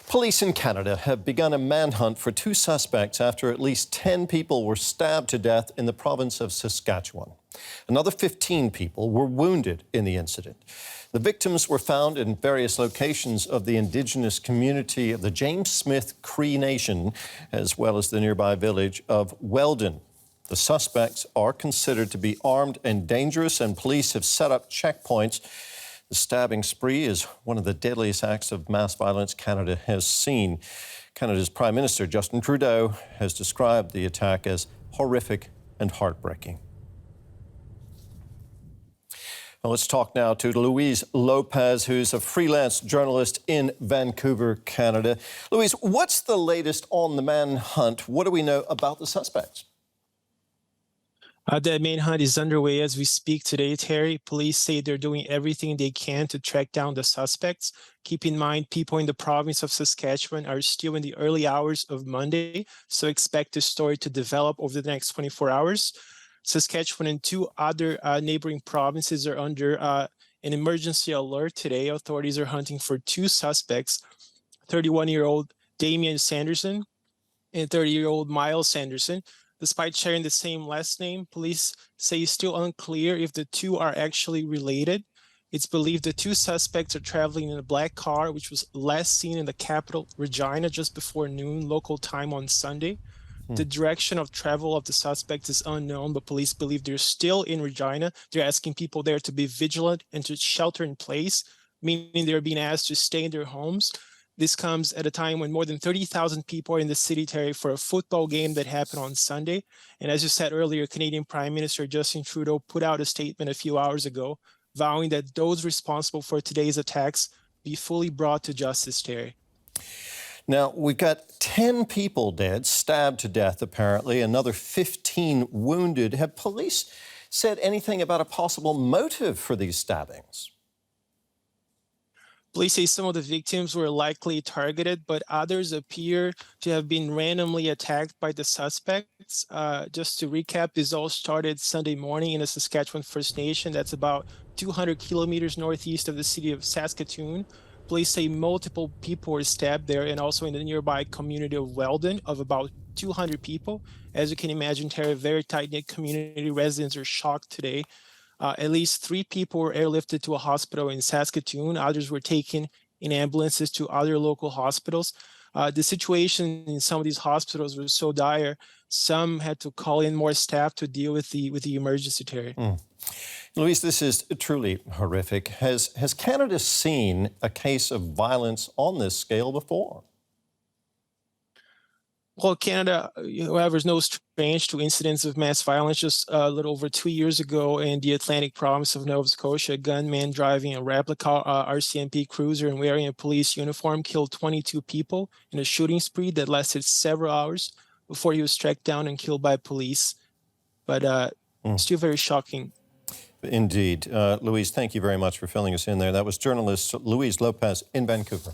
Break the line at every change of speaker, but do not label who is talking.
Police in Canada have begun a manhunt for two suspects after at least 10 people were stabbed to death in the province of Saskatchewan. Another 15 people were wounded in the incident. The victims were found in various locations of the indigenous community of the James Smith Cree Nation, as well as the nearby village of Weldon. The suspects are considered to be armed and dangerous, and police have set up checkpoints. The stabbing spree is one of the deadliest acts of mass violence Canada has seen. Canada's Prime Minister Justin Trudeau has described the attack as horrific and heartbreaking. Well, let's talk now to Louise Lopez, who's a freelance journalist in Vancouver, Canada. Louise, what's the latest on the manhunt? What do we know about the suspects?
The manhunt is underway as we speak today, Terry. Police say they're doing everything they can to track down the suspects. Keep in mind, people in the province of Saskatchewan are still in the early hours of Monday, so expect the story to develop over the next 24 hours. Saskatchewan and two other neighboring provinces are under an emergency alert today. Authorities are hunting for two suspects, 31-year-old Damian Sanderson and 30-year-old Miles Sanderson. Despite sharing the same last name, police say it's still unclear if the two are actually related. It's believed the two suspects are traveling in a black car, which was last seen in the capital, Regina, just before noon local time on Sunday. The direction of travel of the suspects is unknown, but police believe they're still in Regina. They're asking people there to be vigilant and to shelter in place, meaning they're being asked to stay in their homes. This comes at a time when more than 30,000 people are in the city, Terry, for a football game that happened on Sunday. And as you said earlier, Canadian Prime Minister Justin Trudeau put out a statement a few hours ago, vowing that those responsible for today's attacks be fully brought to justice, Terry.
Now, we've got 10 people dead, stabbed to death, apparently, another 15 wounded. Have police said anything about a possible motive for these stabbings?
Police say some of the victims were likely targeted, but others appear to have been randomly attacked by the suspects. Just to recap, this all started Sunday morning in the Saskatchewan First Nation. That's about 200 kilometers northeast of the city of Saskatoon. Police say multiple people were stabbed there, and also in the nearby community of Weldon of about 200 people. As you can imagine, Terry, a very tight-knit community. Residents are shocked today. At least 3 people were airlifted to a hospital in Saskatoon. Others were taken in ambulances to other local hospitals. The situation in some of these hospitals was so dire, some had to call in more staff to deal with the emergency, Terry.
Louise, this is truly horrific. Has Canada seen a case of violence on this scale before?
Well, Canada, however, is no strange to incidents of mass violence. Just a little over 2 years ago in the Atlantic province of Nova Scotia, a gunman driving a replica RCMP cruiser and wearing a police uniform killed 22 people in a shooting spree that lasted several hours before he was tracked down and killed by police. But still very shocking.
Indeed. Louise, thank you very much for filling us in there. That was journalist Louise Lopez in Vancouver.